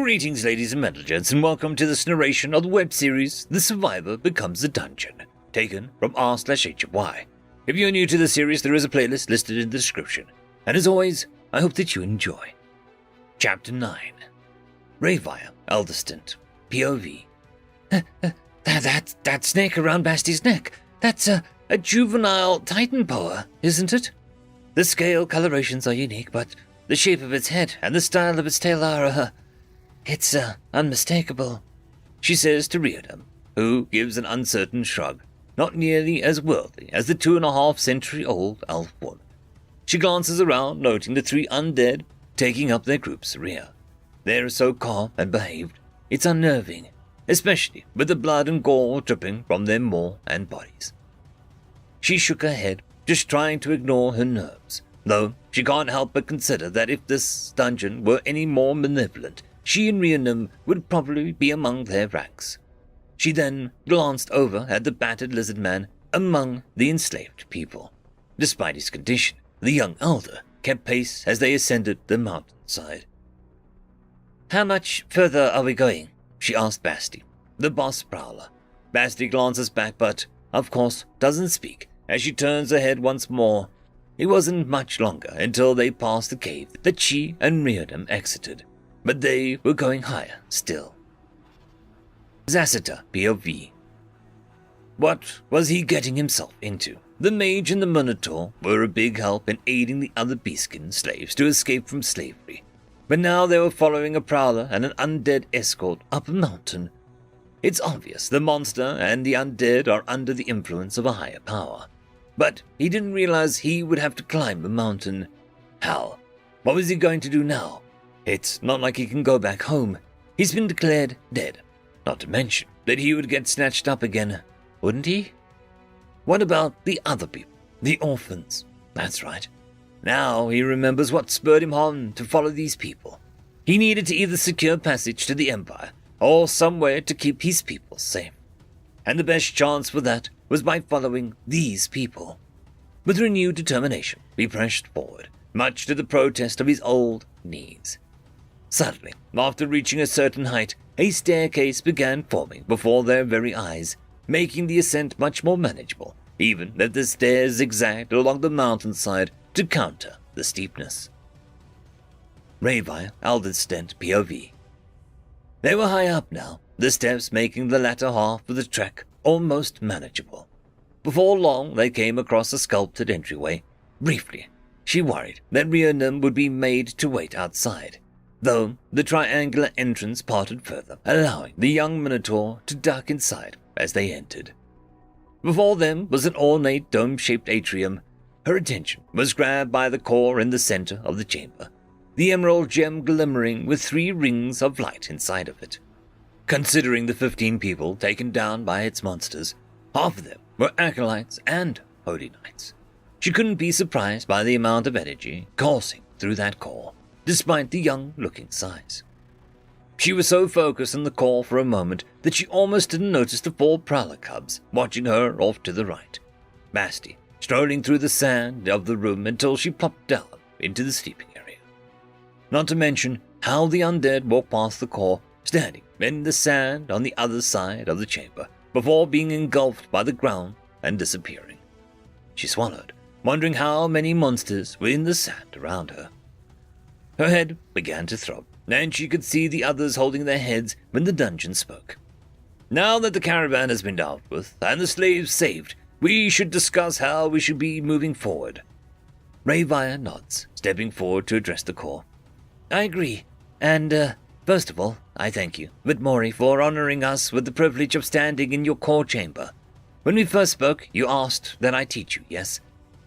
Greetings, ladies and gents, and welcome to this narration of the web series The Survivor Becomes a Dungeon, taken from r/HY. If you're new to the series, there is a playlist listed in the description, and as always, I hope that you enjoy. Chapter 9. Rayvire, Eldestant, POV. That snake around Basti's neck, that's a juvenile titan boa, isn't it? The scale colorations are unique, but the shape of its head and the style of its tail are, it's unmistakable, she says to Riadam, who gives an uncertain shrug, not nearly as worldly as the 2.5-century-old elf woman. She glances around, noting the three undead taking up their group's rear. They're so calm and behaved, it's unnerving, especially with the blood and gore dripping from their maw and bodies. She shook her head, just trying to ignore her nerves, though she can't help but consider that if this dungeon were any more malevolent, she and Rianum would probably be among their ranks. She then glanced over at the battered lizard man among the enslaved people. Despite his condition, the young elder kept pace as they ascended the mountainside. "How much further are we going?" she asked Basti, the boss prowler. Basti glances back but, of course, doesn't speak as she turns her head once more. It wasn't much longer until they passed the cave that she and Riadam exited, but they were going higher still. Zassita, POV. What was he getting himself into? The mage and the minotaur were a big help in aiding the other beastskin slaves to escape from slavery, but now they were following a prowler and an undead escort up a mountain. It's obvious the monster and the undead are under the influence of a higher power, but he didn't realize he would have to climb a mountain. How? What was he going to do now? It's not like he can go back home. He's been declared dead. Not to mention that he would get snatched up again, wouldn't he? What about the other people? The orphans. That's right. Now he remembers what spurred him on to follow these people. He needed to either secure passage to the Empire or somewhere to keep his people safe. And the best chance for that was by following these people. With renewed determination, he pressed forward, much to the protest of his old knees. Suddenly, after reaching a certain height, a staircase began forming before their very eyes, making the ascent much more manageable, even if the stairs zigzagged along the mountainside to counter the steepness. Rayvire, Eldestant, POV. They were high up now, the steps making the latter half of the trek almost manageable. Before long, they came across a sculpted entryway. Briefly, she worried that Rianum would be made to wait outside, though the triangular entrance parted further, allowing the young minotaur to duck inside as they entered. Before them was an ornate dome-shaped atrium. Her attention was grabbed by the core in the center of the chamber, the emerald gem glimmering with 3 rings of light inside of it. Considering the 15 people taken down by its monsters, half of them were acolytes and holy knights. She couldn't be surprised by the amount of energy coursing through that core, despite the young-looking size. She was so focused on the core for a moment that she almost didn't notice the 4 prowler cubs watching her off to the right, Basti strolling through the sand of the room until she plopped down into the sleeping area. Not to mention how the undead walked past the core, standing in the sand on the other side of the chamber, before being engulfed by the ground and disappearing. She swallowed, wondering how many monsters were in the sand around her. Her head began to throb, and she could see the others holding their heads when the dungeon spoke. "Now that the caravan has been dealt with and the slaves saved, we should discuss how we should be moving forward." Rayvire nods, stepping forward to address the core. "I agree, and, first of all, I thank you, Vitmori, for honoring us with the privilege of standing in your core chamber. When we first spoke, you asked that I teach you, yes?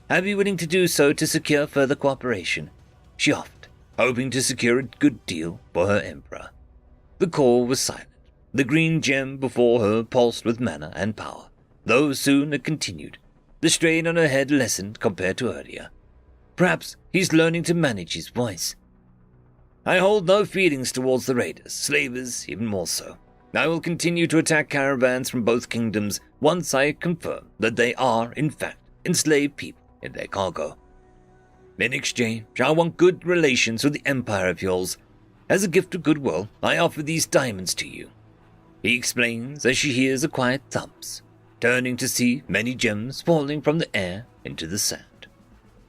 I'd be willing to do so to secure further cooperation," she offered, hoping to secure a good deal for her emperor. The core was silent. The green gem before her pulsed with mana and power, though soon it continued. The strain on her head lessened compared to earlier. Perhaps he's learning to manage his voice. "I hold no feelings towards the raiders, slavers even more so. I will continue to attack caravans from both kingdoms once I confirm that they are, in fact, enslaved people in their cargo. In exchange, I want good relations with the empire of yours, as a gift of goodwill, I offer these diamonds to you," he explains as she hears the quiet thumps, turning to see many gems falling from the air into the sand.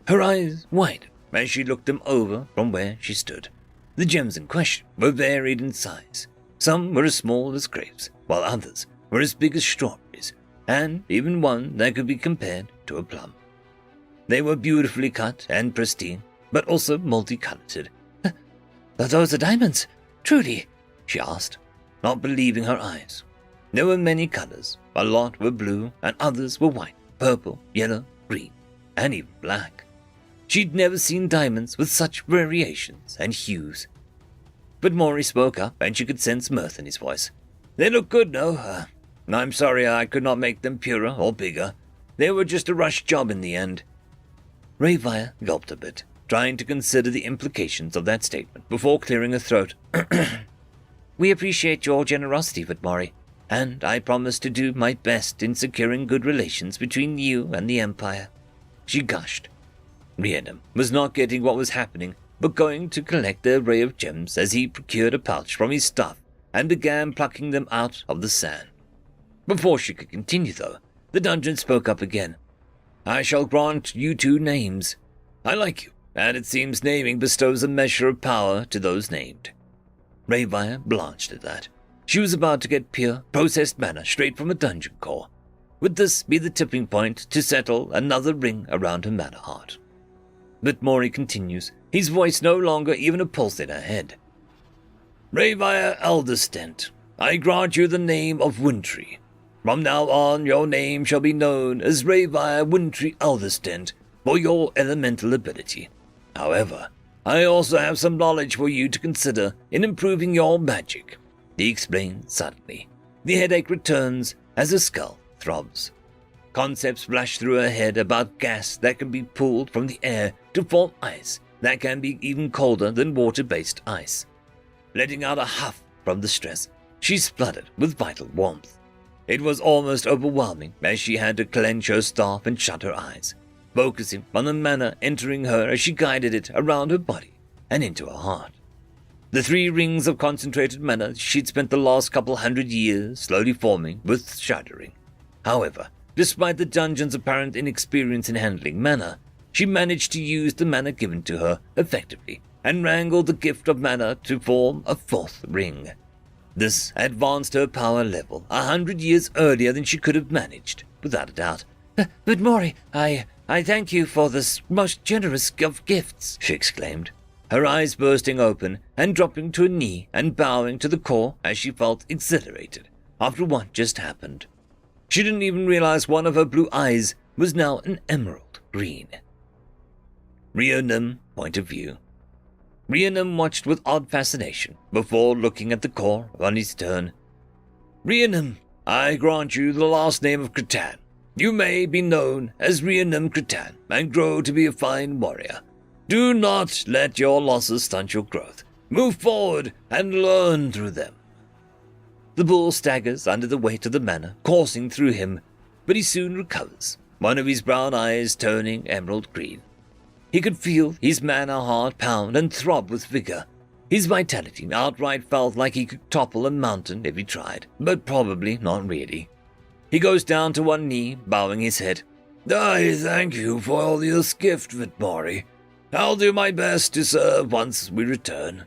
Her eyes widen as she looked them over from where she stood. The gems in question were varied in size. Some were as small as grapes, while others were as big as strawberries, and even one that could be compared to a plum. They were beautifully cut and pristine, but also multicolored. "Those are diamonds, truly?" she asked, not believing her eyes. There were many colors. A lot were blue, and others were white, purple, yellow, green, and even black. She'd never seen diamonds with such variations and hues. But Maury spoke up, and she could sense mirth in his voice. "They look good, no? I'm sorry I could not make them purer or bigger. They were just a rush job in the end." REUpload gulped a bit, trying to consider the implications of that statement before clearing her throat. "We appreciate your generosity, Maury, and I promise to do my best in securing good relations between you and the Empire," she gushed. Rhiannon was not getting what was happening, but going to collect the array of gems as he procured a pouch from his stuff and began plucking them out of the sand. Before she could continue, though, the dungeon spoke up again. "I shall grant you 2 names. I like you, and it seems naming bestows a measure of power to those named." REUpload blanched at that. She was about to get pure, processed mana straight from a dungeon core. Would this be the tipping point to settle another ring around her mana heart? But Maury continues, his voice no longer even a pulse in her head. "REUpload Elderstent, I grant you the name of Wintry. From now on, your name shall be known as REUpload Wintry Elderstent for your elemental ability. However, I also have some knowledge for you to consider in improving your magic," he explained suddenly. The headache returns as her skull throbs. Concepts flash through her head about gas that can be pulled from the air to form ice that can be even colder than water-based ice. Letting out a huff from the stress, she spluttered with vital warmth. It was almost overwhelming as she had to clench her staff and shut her eyes, focusing on the mana entering her as she guided it around her body and into her heart. The 3 rings of concentrated mana she'd spent the last couple 100 years slowly forming with shuddering. However, despite the dungeon's apparent inexperience in handling mana, she managed to use the mana given to her effectively and wrangled the gift of mana to form a 4th ring. This advanced her power level 100 years earlier than she could have managed, without a doubt. But Maury, I thank you for this most generous of gifts," she exclaimed, her eyes bursting open and dropping to a knee and bowing to the core as she felt exhilarated after what just happened. She didn't even realize one of her blue eyes was now an emerald green. Rhiannon point of view. Rhiannon watched with odd fascination before looking at the core on his turn. "Rhiannon, I grant you the last name of Cretan. You may be known as Rhiannon Cretan and grow to be a fine warrior. Do not let your losses stunt your growth. Move forward and learn through them." The bull staggers under the weight of the mana coursing through him, but he soon recovers, one of his brown eyes turning emerald green. He could feel his mana heart pound and throb with vigor. His vitality outright felt like he could topple a mountain if he tried, but probably not really. He goes down to one knee, bowing his head. "I thank you for all your gift, Maury. I'll do my best to serve once we return."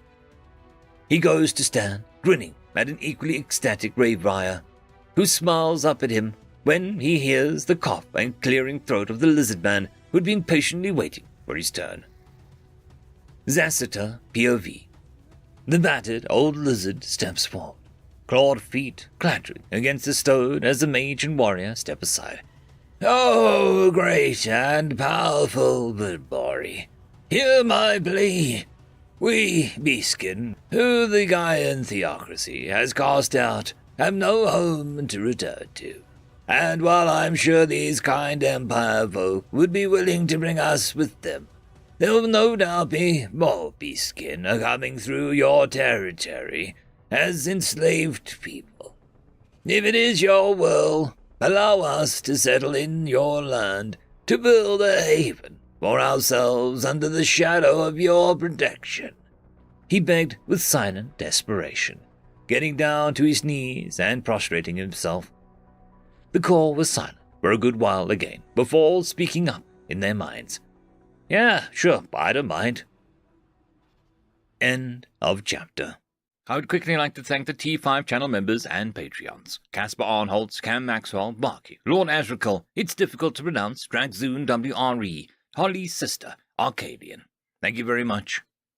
He goes to stand, grinning at an equally ecstatic REUpload, who smiles up at him when he hears the cough and clearing throat of the lizard man who'd been patiently waiting for his turn. Zassiter POV. The battered old lizard steps forward, clawed feet clattering against the stone as the mage and warrior step aside. "Oh, great and powerful Maury, hear my plea. We, Beaskin, who the Gaian theocracy has cast out, have no home to return to. And while I'm sure these kind Empire folk would be willing to bring us with them, there will no doubt be more Beaskin coming through your territory as enslaved people. If it is your will, allow us to settle in your land, to build a haven for ourselves under the shadow of your protection. He begged with silent desperation, getting down to his knees and prostrating himself. The corps was silent for a good while again, before speaking up in their minds. Yeah, sure, I don't mind. End of chapter. I would quickly like to thank the T5 channel members and Patreons. Casper Arnholtz, Cam Maxwell, Barky, Lord Azrekahl, It's Difficult to Pronounce, Dragzoon W.R.E, Holly's Sister, Arcadian. Thank you very much.